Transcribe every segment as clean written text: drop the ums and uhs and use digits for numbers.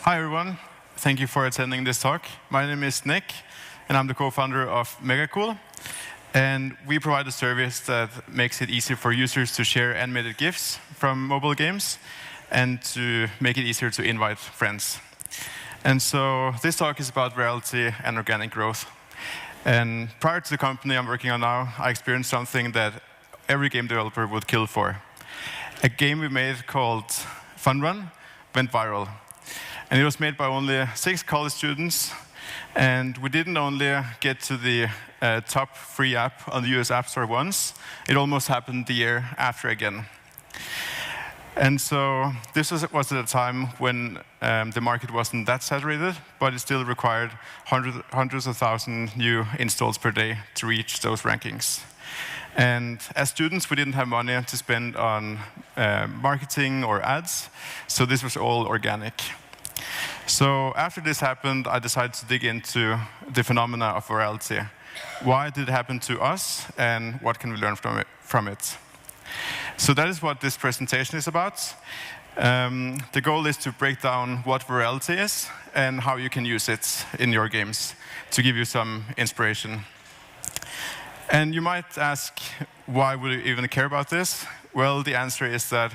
Hi everyone, thank you for attending this talk. My name is Nick, and I'm the co-founder of Megacool. And we provide a service that makes it easy for users to share animated GIFs from mobile games and to make it easier to invite friends. And so this talk is about virality and organic growth. And prior to the company I'm working on now, I experienced something that every game developer would kill for. A game we made called Fun Run went viral. And it was made by only 6 college students. And we didn't only get to the top free app on the US App Store once, it almost happened the year after again. And so this was at a time when the market wasn't that saturated, but it still required hundreds of thousands new installs per day to reach those rankings. And as students, we didn't have money to spend on marketing or ads, so this was all organic. So after this happened, I decided to dig into the phenomena of virality. Why did it happen to us, and what can we learn from it? So that is what this presentation is about. The goal is to break down what virality is and how you can use it in your games to give you some inspiration. And you might ask, why would you even care about this? Well, the answer is that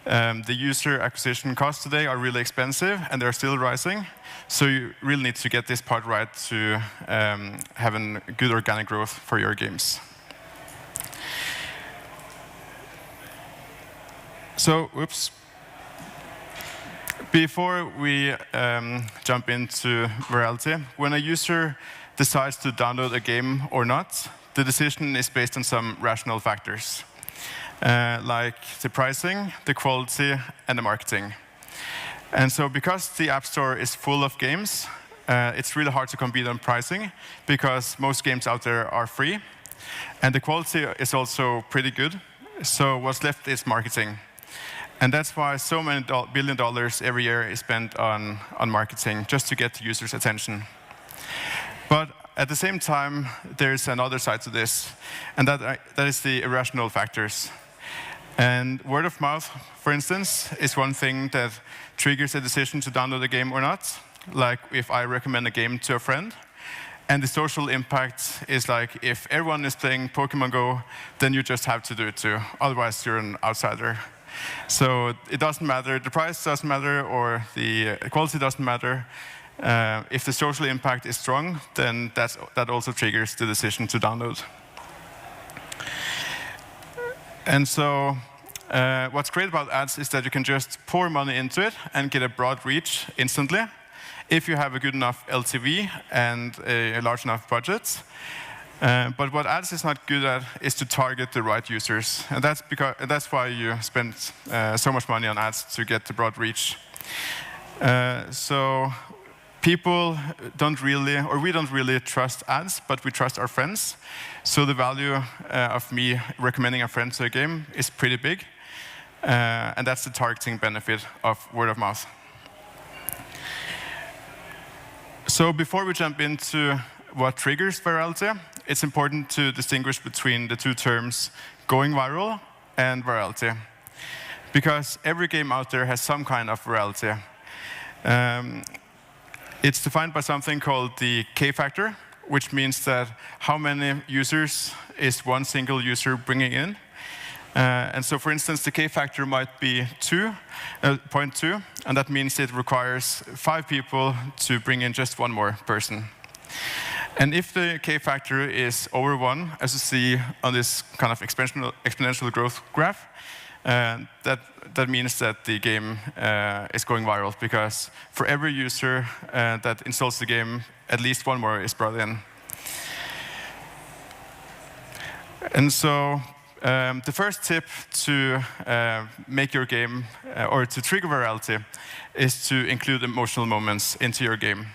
the user acquisition costs today are really expensive, and they're still rising. So you really need to get this part right to have a good organic growth for your games. So, before we jump into virality, when a user decides to download a game or not, the decision is based on some rational factors. Like the pricing, the quality, and the marketing. And so because the App Store is full of games, it's really hard to compete on pricing because most games out there are free. And the quality is also pretty good. So what's left is marketing. And that's why so many $1 billion every year is spent on marketing just to get users' attention. But at the same time, there's another side to this, and that is the irrational factors. And word of mouth, for instance, is one thing that triggers a decision to download a game or not, like if I recommend a game to a friend. And the social impact is like if everyone is playing Pokemon Go, then you just have to do it too. Otherwise, you're an outsider. So it doesn't matter, the price doesn't matter, or the quality doesn't matter. If the social impact is strong, then that also triggers the decision to download. And so what's great about ads is that you can just pour money into it and get a broad reach instantly if you have a good enough LTV and a large enough budget. But what ads is not good at is to target the right users. And that's why you spend so much money on ads, to get the broad reach. So people don't really, or we don't really trust ads, but we trust our friends. So the value of me recommending a friend to a game is pretty big. And that's the targeting benefit of word of mouth. So before we jump into what triggers virality, it's important to distinguish between the two terms going viral and virality. Because every game out there has some kind of virality. It's defined by something called the K-factor, which means that how many users is one single user bringing in. And so, for instance, the K-factor might be 0.2, and that means it requires 5 people to bring in just one more person. And if the K-factor is over 1, as you see on this kind of exponential growth graph, that means that the game is going viral, because for every user that installs the game, at least one more is brought in. And so the first tip to make your game, or to trigger virality, is to include emotional moments into your game.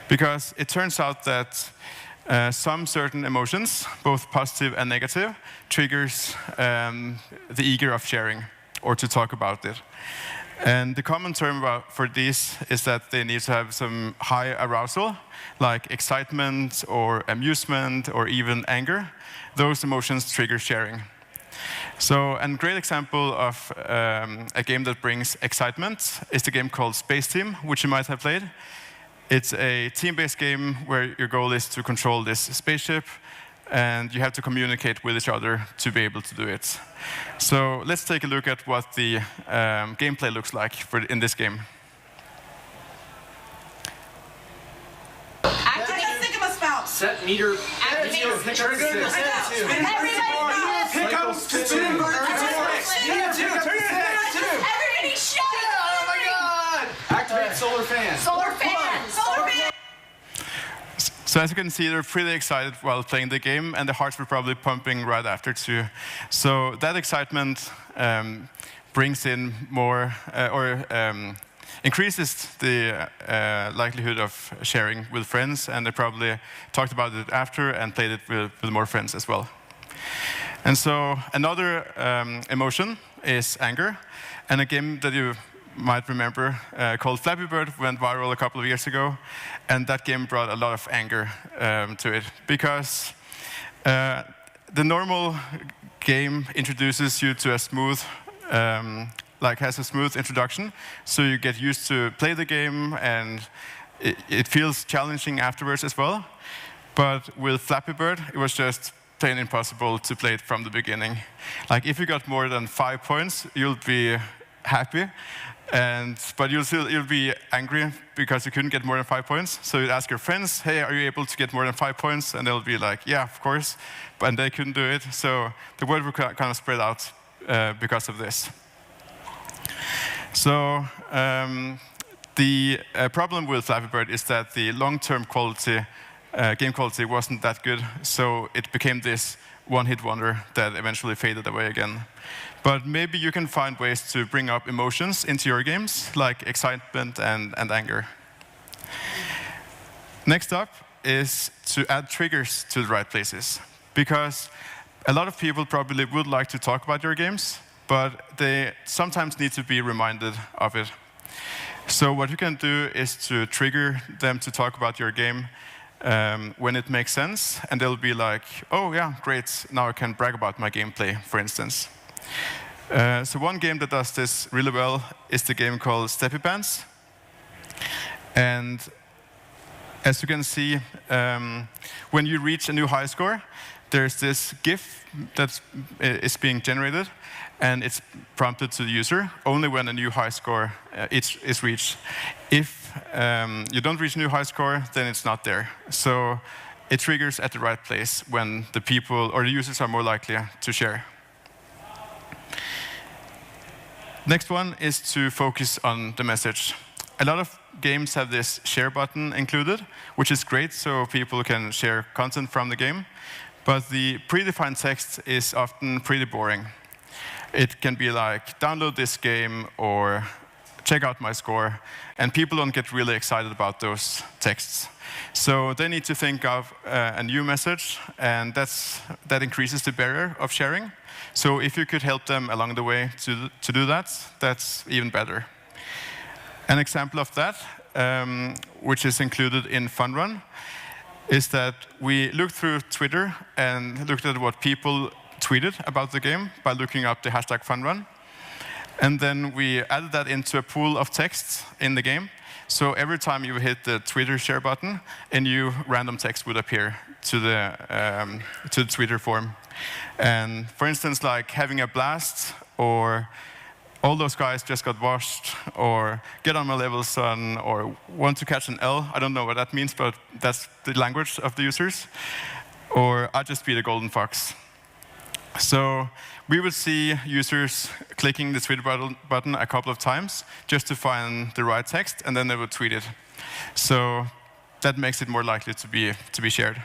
Because it turns out that some certain emotions, both positive and negative, triggers the eager of sharing, or to talk about it. And the common term for these is that they need to have some high arousal, like excitement or amusement or even anger. Those emotions trigger sharing. So a great example of a game that brings excitement is the game called Space Team, which you might have played. It's a team-based game where your goal is to control this spaceship, and you have to communicate with each other to be able to do it. So let's take a look at what the gameplay looks like in this game. Activate Sigma spout. Set meter. Activate Trigger. Everybody Pickles to two. Everybody shut up. Oh my God! Activate solar fan. Solar fan. Solar fan. So as you can see, they're pretty excited while playing the game, and the hearts were probably pumping right after too. So that excitement brings in more, increases the likelihood of sharing with friends, and they probably talked about it after and played it with more friends as well. And so another emotion is anger, and a game that you might remember called Flappy Bird went viral a couple of years ago, and that game brought a lot of anger to it because the normal game introduces you to a smooth, has a smooth introduction, so you get used to play the game, and it feels challenging afterwards as well. But with Flappy Bird, it was just plain impossible to play it from the beginning. Like if you got more than 5 points, you'll be happy, but you'll be angry because you couldn't get more than 5 points. So you'd ask your friends, hey, are you able to get more than 5 points? And they'll be like, yeah, of course. And they couldn't do it. So the word would kind of spread out because of this. So the problem with Flappy Bird is that the long-term quality, game quality wasn't that good. So it became this one-hit wonder that eventually faded away again. But maybe you can find ways to bring up emotions into your games, like excitement and anger. Next up is to add triggers to the right places. Because a lot of people probably would like to talk about your games, but they sometimes need to be reminded of it. So what you can do is to trigger them to talk about your game when it makes sense, and they'll be like, oh yeah, great, now I can brag about my gameplay, for instance. So one game that does this really well is the game called Steppy Pants. And as you can see, when you reach a new high score, there's this GIF that is being generated, and it's prompted to the user only when a new high score is reached. If you don't reach a new high score, then it's not there. So it triggers at the right place when the people or the users are more likely to share. Next one is to focus on the message. A lot of games have this share button included, which is great, so people can share content from the game. But the predefined text is often pretty boring. It can be like, download this game, or check out my score, and people don't get really excited about those texts. So they need to think of a new message, and that increases the barrier of sharing. So if you could help them along the way to do that, that's even better. An example of that, which is included in Fun Run, is that we looked through Twitter and looked at what people tweeted about the game by looking up the hashtag FunRun. And then we added that into a pool of texts in the game. So every time you hit the Twitter share button, a new random text would appear to the Twitter form. And for instance, like having a blast, or all those guys just got washed, or get on my level, son, or want to catch an L. I don't know what that means, but that's the language of the users. Or I just beat a golden fox. So we would see users clicking the Twitter button a couple of times just to find the right text, and then they would tweet it. So that makes it more likely to be shared.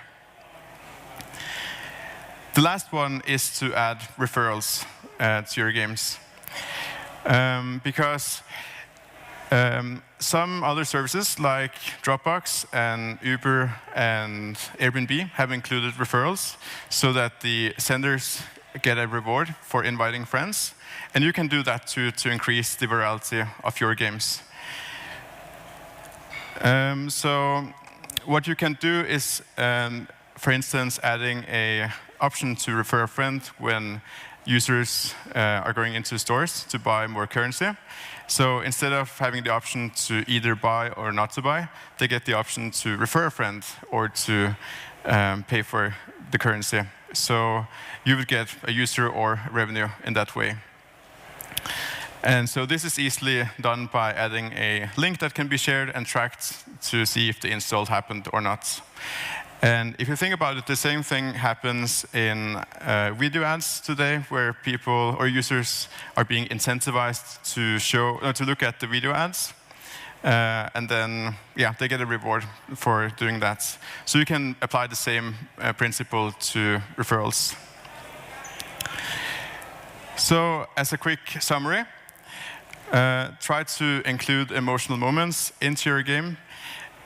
The last one is to add referrals to your games. Because some other services like Dropbox and Uber and Airbnb have included referrals so that the senders get a reward for inviting friends. And you can do that to increase the virality of your games. So what you can do is, for instance, adding an option to refer a friend when users are going into stores to buy more currency. So instead of having the option to either buy or not to buy, they get the option to refer a friend or to pay for the currency. So you would get a user or revenue in that way. And so this is easily done by adding a link that can be shared and tracked to see if the install happened or not. And if you think about it, the same thing happens in video ads today, where people or users are being incentivized to look at the video ads. And then, they get a reward for doing that. So you can apply the same principle to referrals. So as a quick summary, try to include emotional moments into your game.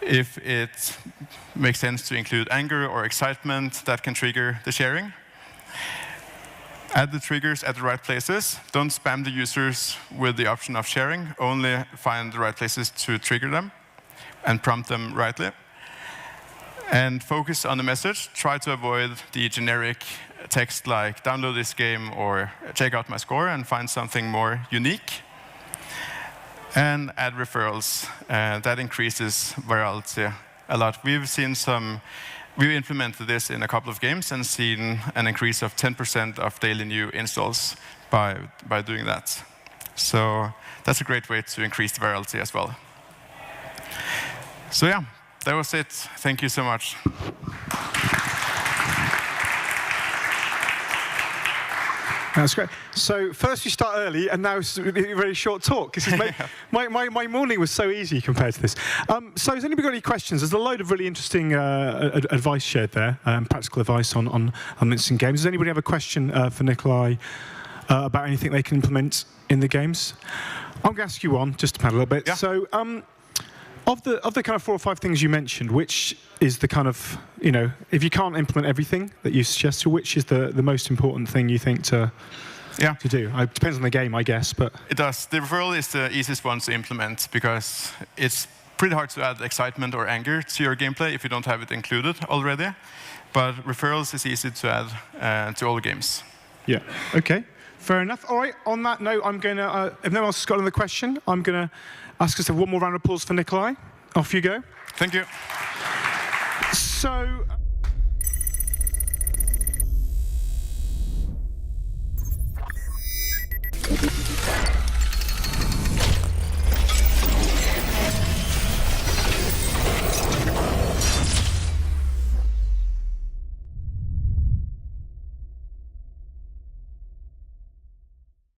If it makes sense to include anger or excitement, that can trigger the sharing. Add the triggers at the right places. Don't spam the users with the option of sharing. Only find the right places to trigger them and prompt them rightly. And focus on the message. Try to avoid the generic text like download this game or check out my score, and find something more unique. And add referrals. That increases virality a lot. We've implemented this in a couple of games and seen an increase of 10% of daily new installs by doing that. So that's a great way to increase the virality as well. So that was it. Thank you so much. That's great. So first you start early, and now it's a very short talk. This is my morning was so easy compared to this. So has anybody got any questions? There's a load of really interesting advice shared there, practical advice on instant games. Does anybody have a question for Nicolaj about anything they can implement in the games? I'm going to ask you one, just to pad a little bit. Yeah. So of the kind of 4 or 5 things you mentioned, which is the kind of, if you can't implement everything that you suggested, which is the most important thing you think to do? It depends on the game, I guess, but... It does. The referral is the easiest one to implement because it's pretty hard to add excitement or anger to your gameplay if you don't have it included already. But referrals is easy to add to all games. Yeah, okay. Fair enough. All right, on that note, I'm going to, if no one else has got another question, I'm going to ask us to have one more round of applause for Nicolaj. Off you go. Thank you. So...